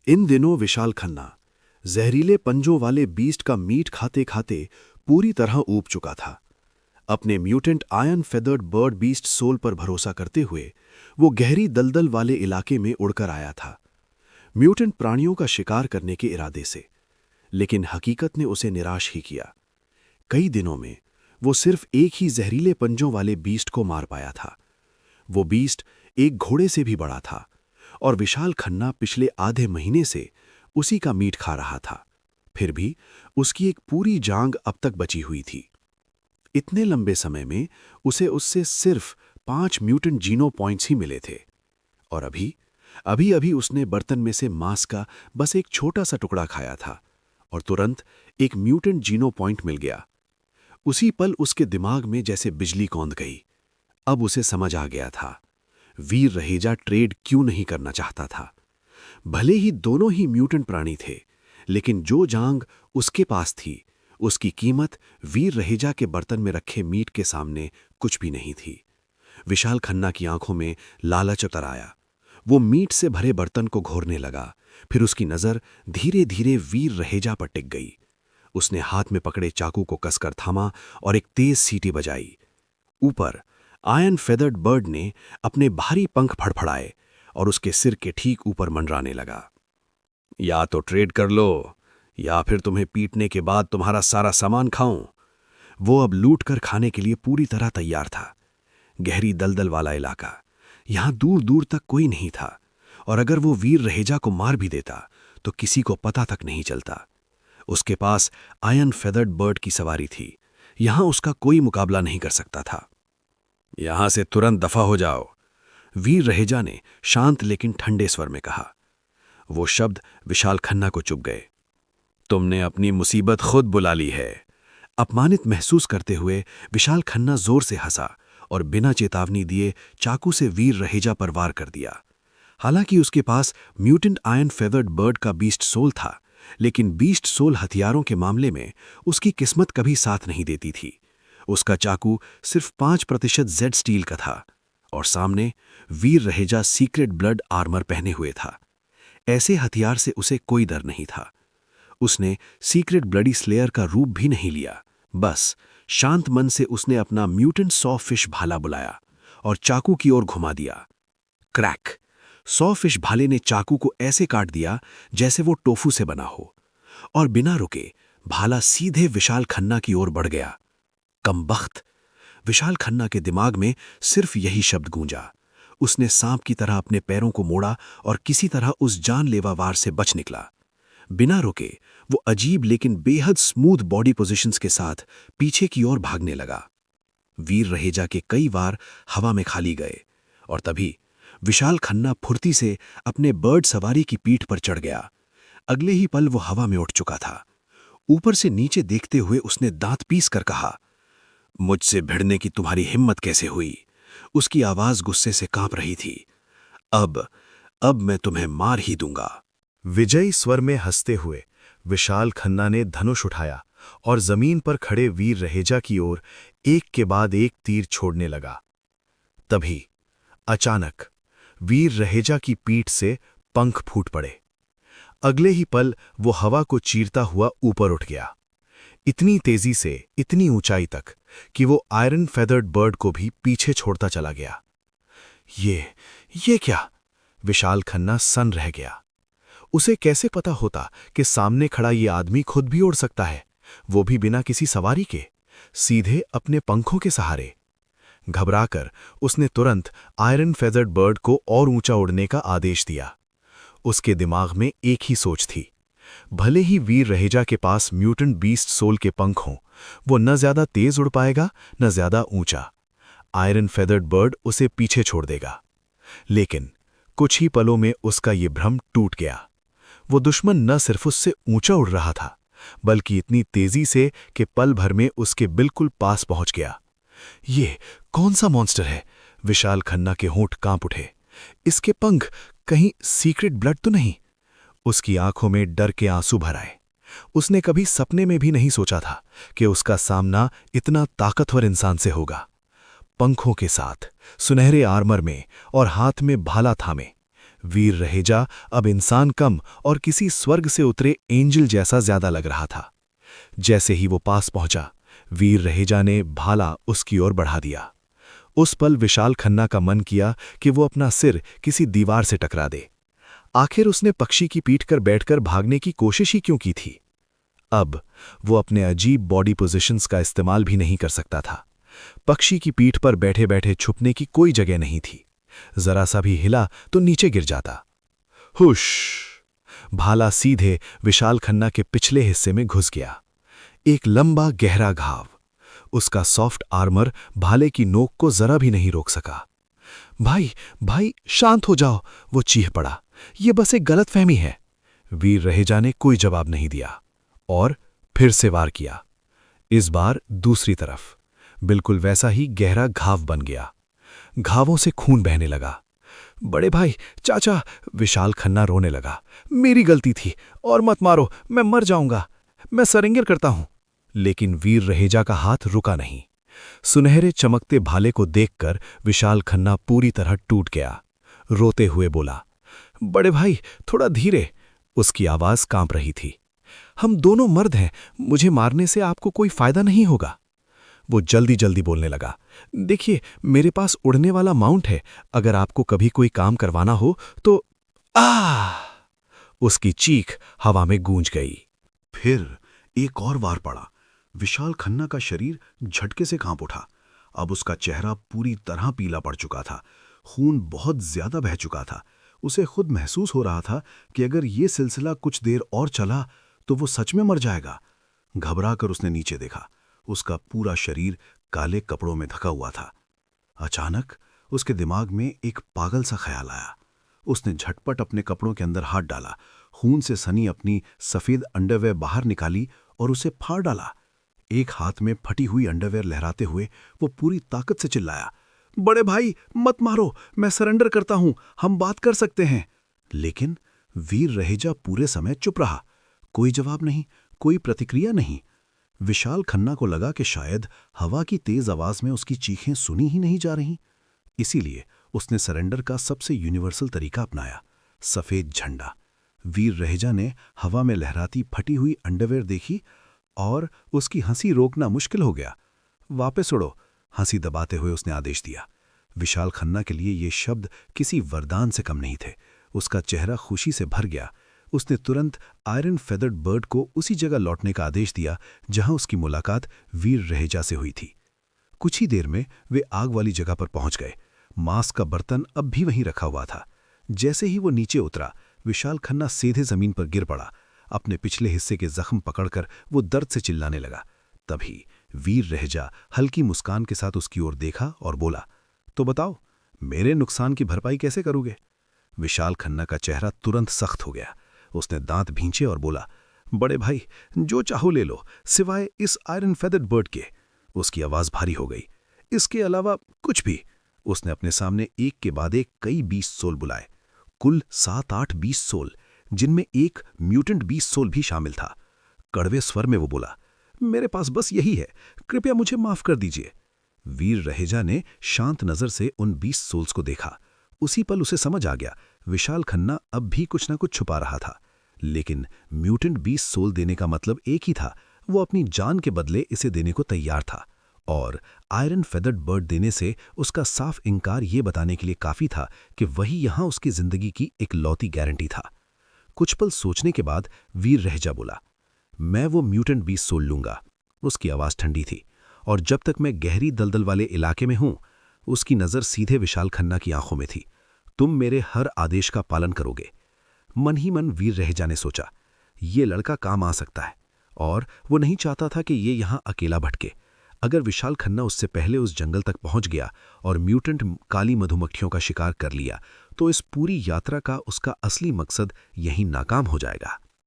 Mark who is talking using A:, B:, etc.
A: इन दिनों विशाल खन्ना जहरीले पंजों वाले बीस्ट का मीट खाते खाते पूरी तरह ऊब चुका था। अपने mutant iron feathered bird beast soul पर भरोसा करते हुए वो गहरी दलदल वाले इलाके में उड़कर आया था, म्यूटेंट प्राणियों का शिकार करने के इरादे से। लेकिन हकीकत ने उसे निराश ही किया। कई दिनों में वो सिर्फ एक ही जहरीले पंजों वाले बीस्ट को मार पाया था। वो बीस्ट एक घोड़े से भी बड़ा था और विशाल खन्ना पिछले आधे महीने से उसी का मीट खा रहा था। फिर भी उसकी एक पूरी जांग अब तक बची हुई थी। इतने लंबे समय में उसे उससे सिर्फ 5 म्यूटेंट जीनो पॉइंट्स ही मिले थे और अभी उसने बर्तन में से मांस का बस एक छोटा सा टुकड़ा खाया था और तुरंत एक म्यूटेंट जीनो पॉइंट मिल गया। उसी पल उसके दिमाग में जैसे बिजली कौंध गई। अब उसे समझ आ गया था वीर रहेजा ट्रेड क्यों नहीं करना चाहता था। भले ही दोनों ही म्यूटेंट प्राणी थे, लेकिन जो जांग उसके पास थी उसकी कीमत वीर रहेजा के बर्तन में रखे मीट के सामने कुछ भी नहीं थी। विशाल खन्ना की आंखों में लालच उतर आया। वो मीट से भरे बर्तन को घोरने लगा। फिर उसकी नजर धीरे धीरे वीर रहेजा पर टिक गई। उसने हाथ में पकड़े चाकू को कसकर थामा और एक तेज सीटी बजाई। ऊपर आयरन फेदर्ड बर्ड ने अपने भारी पंख फड़फड़ाए और उसके सिर के ठीक ऊपर मंडराने लगा। या तो ट्रेड कर लो या फिर तुम्हें पीटने के बाद तुम्हारा सारा सामान खाऊं। वो अब लूट कर खाने के लिए पूरी तरह तैयार था। गहरी दलदल वाला इलाका, यहां दूर दूर तक कोई नहीं था और अगर वो वीर रहेजा को मार भी देता तो किसी को पता तक नहीं चलता। उसके पास आयरन फेदर्ड बर्ड की सवारी थी। यहां उसका कोई मुकाबला नहीं कर सकता था। यहां से तुरंत दफा हो जाओ, वीर रहेजा ने शांत लेकिन ठंडे स्वर में कहा। वो शब्द विशाल खन्ना को चुभ गए। तुमने अपनी मुसीबत खुद बुला ली है। अपमानित महसूस करते हुए विशाल खन्ना जोर से हंसा और बिना चेतावनी दिए चाकू से वीर रहेजा पर वार कर दिया। हालांकि उसके पास म्यूटेंट आयरन फेदर्ड बर्ड का बीस्ट सोल था, लेकिन बीस्ट सोल हथियारों के मामले में उसकी किस्मत कभी साथ नहीं देती थी। उसका चाकू सिर्फ 5% जेड स्टील का था और सामने वीर रहेजा सीक्रेट ब्लड आर्मर पहने हुए था। ऐसे हथियार से उसे कोई डर नहीं था। उसने सीक्रेट ब्लडी स्लेयर का रूप भी नहीं लिया। बस शांत मन से उसने अपना म्यूटेंट सॉ फिश भाला बुलाया और चाकू की ओर घुमा दिया। क्रैक! सॉ फिश भाले ने चाकू को ऐसे काट दिया जैसे वो टोफू से बना हो और बिना रुके भाला सीधे विशाल खन्ना की ओर बढ़ गया। कमबख्त! विशाल खन्ना के दिमाग में सिर्फ यही शब्द गूंजा। उसने सांप की तरह अपने पैरों को मोड़ा और किसी तरह उस जानलेवा वार से बच निकला। बिना रुके वो अजीब लेकिन बेहद स्मूथ बॉडी पोजीशंस के साथ पीछे की ओर भागने लगा। वीर रहेजा के कई वार हवा में खाली गए और तभी विशाल खन्ना फुर्ती से अपने बर्ड सवारी की पीठ पर चढ़ गया। अगले ही पल वो हवा में उठ चुका था। ऊपर से नीचे देखते हुए उसने दांत पीस कर कहा, मुझसे भिड़ने की तुम्हारी हिम्मत कैसे हुई? उसकी आवाज गुस्से से कांप रही थी। अब मैं तुम्हें मार ही दूंगा। विजयी स्वर में हंसते हुए विशाल खन्ना ने धनुष उठाया और जमीन पर खड़े वीर रहेजा की ओर एक के बाद एक तीर छोड़ने लगा। तभी अचानक वीर रहेजा की पीठ से पंख फूट पड़े। अगले ही पल वो हवा को चीरता हुआ ऊपर उठ गया, इतनी तेजी से, इतनी ऊंचाई तक कि वो आयरन फेदर्ड बर्ड को भी पीछे छोड़ता चला गया। ये क्या? विशाल खन्ना सन्न रह गया। उसे कैसे पता होता कि सामने खड़ा ये आदमी खुद भी उड़ सकता है, वो भी बिना किसी सवारी के, सीधे अपने पंखों के सहारे। घबराकर उसने तुरंत आयरन फेदर्ड बर्ड को और ऊंचा उड़ने का आदेश दिया। उसके दिमाग में एक ही सोच थी, भले ही वीर रहेजा के पास म्यूटेंट बीस्ट सोल के पंख हों, वो न ज्यादा तेज उड़ पाएगा न ज्यादा ऊंचा। आयरन फेदर्ड बर्ड उसे पीछे छोड़ देगा। लेकिन कुछ ही पलों में उसका ये भ्रम टूट गया। वो दुश्मन न सिर्फ उससे ऊंचा उड़ रहा था, बल्कि इतनी तेजी से कि पल भर में उसके बिल्कुल पास पहुंच गया। ये कौन सा मॉन्स्टर है? विशाल खन्ना के होंठ कांप उठे। इसके पंख कहीं सीक्रेट ब्लड तो नहीं? उसकी आंखों में डर के आंसू भर आए। उसने कभी सपने में भी नहीं सोचा था कि उसका सामना इतना ताकतवर इंसान से होगा। पंखों के साथ, सुनहरे आर्मर में और हाथ में भाला थामे,
B: वीर रहेजा अब इंसान कम और किसी स्वर्ग से उतरे एंजल जैसा ज्यादा लग रहा था। जैसे ही वो पास पहुंचा, वीर रहेजा ने भाला उसकी ओर बढ़ा दिया। उस पल विशाल खन्ना का मन किया कि वो अपना सिर किसी दीवार से टकरा दे। आखिर उसने पक्षी की पीठ पर बैठकर भागने की कोशिश ही क्यों की थी? अब वो अपने अजीब बॉडी पोजीशंस का इस्तेमाल भी नहीं कर सकता था। पक्षी की पीठ पर बैठे बैठे छुपने की कोई जगह नहीं थी। जरा सा भी हिला तो नीचे गिर जाता। हुश! भाला सीधे विशाल खन्ना के पिछले हिस्से में घुस गया। एक लंबा गहरा घाव। उसका सॉफ्ट आर्मर भाले की नोक को जरा भी नहीं रोक सका। भाई, भाई, शांत हो जाओ, वो चीख पड़ा। ये बस एक गलतफहमी है। वीर रहेजा ने कोई जवाब नहीं दिया और फिर से वार किया। इस बार दूसरी तरफ बिल्कुल वैसा ही गहरा घाव बन गया। घावों से खून बहने लगा। बड़े भाई, चाचा, विशाल खन्ना रोने लगा। मेरी गलती थी और मत मारो, मैं मर जाऊंगा। मैं सरेंडर करता हूं। लेकिन वीर रहेजा का हाथ रुका नहीं। सुनहरे चमकते भाले को देखकर विशाल खन्ना पूरी तरह टूट गया। रोते हुए बोला, बड़े भाई, थोड़ा धीरे। उसकी आवाज कांप रही थी। हम दोनों मर्द हैं, मुझे मारने से आपको कोई फायदा नहीं होगा। वो जल्दी जल्दी बोलने लगा, देखिए, मेरे पास उड़ने वाला माउंट है। अगर आपको कभी कोई काम करवाना हो तो। उसकी चीख हवा में गूंज गई।
A: फिर एक और वार पड़ा। विशाल खन्ना का शरीर झटके से कांप उठा। अब उसका चेहरा पूरी तरह पीला पड़ चुका था। खून बहुत ज्यादा बह चुका था। उसे खुद महसूस हो रहा था कि अगर ये सिलसिला कुछ देर और चला तो वो सच में मर जाएगा। घबरा कर उसने नीचे देखा। उसका पूरा शरीर काले कपड़ों में ढका हुआ था। अचानक उसके दिमाग में एक पागल सा ख्याल आया। उसने झटपट अपने कपड़ों के अंदर हाथ डाला, खून से सनी अपनी सफेद अंडरवेयर बाहर निकाली और उसे फाड़ डाला। एक हाथ में फटी हुई अंडरवेयर लहराते हुए वो पूरी ताकत से चिल्लाया, बड़े भाई, मत मारो, मैं सरेंडर करता हूं, हम बात कर सकते हैं। लेकिन वीर रहेजा पूरे समय चुप रहा। कोई जवाब नहीं, कोई प्रतिक्रिया नहीं। विशाल खन्ना को लगा कि शायद हवा की तेज आवाज में उसकी चीखें सुनी ही नहीं जा रहीं। इसीलिए उसने सरेंडर का सबसे यूनिवर्सल तरीका अपनाया, सफेद झंडा। वीर रहेजा ने हवा में लहराती फटी हुई अंडरवेयर देखी और उसकी हंसी रोकना मुश्किल हो गया। वापस उड़ो, हंसी दबाते हुए उसने आदेश दिया। विशाल खन्ना के लिए ये शब्द किसी वरदान से कम नहीं थे। उसका चेहरा खुशी से भर गया। उसने तुरंत आयरन फेदर्ड बर्ड को उसी जगह लौटने का आदेश दिया जहां उसकी मुलाकात वीर रहेजा से हुई थी। कुछ ही देर में वे आग वाली जगह पर पहुंच गए। मांस का बर्तन अब भी वहीं रखा हुआ था। जैसे ही वो नीचे उतरा, विशाल खन्ना सीधे जमीन पर गिर पड़ा। अपने पिछले हिस्से के जख्म पकड़कर वो दर्द से चिल्लाने लगा। तभी वीर रहेजा हल्की मुस्कान के साथ उसकी ओर देखा और बोला, तो बताओ, मेरे नुकसान की भरपाई कैसे करोगे? विशाल खन्ना का चेहरा तुरंत सख्त हो गया। उसने दांत भींचे और बोला, बड़े भाई, जो चाहो ले लो, सिवाय इस आयरन फेदर्ड बर्ड के। उसकी आवाज भारी हो गई। इसके अलावा कुछ भी। उसने अपने सामने एक के बाद एक कई 20 सोल बुलाए, कुल 7-8 20 सोल, जिनमें एक म्यूटेंट 20 सोल भी शामिल था। कड़वे स्वर में वो बोला, मेरे पास बस यही है, कृपया मुझे माफ कर दीजिए। वीर रहेजा ने शांत नजर से उन 20 सोल्स को देखा। उसी पल उसे समझ आ गया, विशाल खन्ना अब भी कुछ न कुछ छुपा रहा था। लेकिन म्यूटेंट 20 सोल देने का मतलब एक ही था, वो अपनी जान के बदले इसे देने को तैयार था। और आयरन फेदर्ड बर्ड देने से उसका साफ इंकार ये बताने के लिए काफी था कि वही यहां उसकी जिंदगी की इकलौती गारंटी था। कुछ पल सोचने के बाद वीर रहेजा बोला, मैं वो म्यूटेंट 20 सोल लूंगा। उसकी आवाज ठंडी थी और जब तक मैं गहरी दलदल वाले इलाके में हूं, उसकी नजर सीधे विशाल खन्ना की आंखों में थी। तुम मेरे हर आदेश का पालन करोगे। मन ही मन वीर रहेजा ने सोचा, ये लड़का काम आ सकता है। और वो नहीं चाहता था कि ये यहां अकेला भटके। अगर विशाल खन्ना उससे पहले उस जंगल तक पहुंच गया और म्यूटेंट काली मधुमक्खियों का शिकार कर लिया, तो इस पूरी यात्रा का उसका असली मकसद यहीं नाकाम हो जाएगा।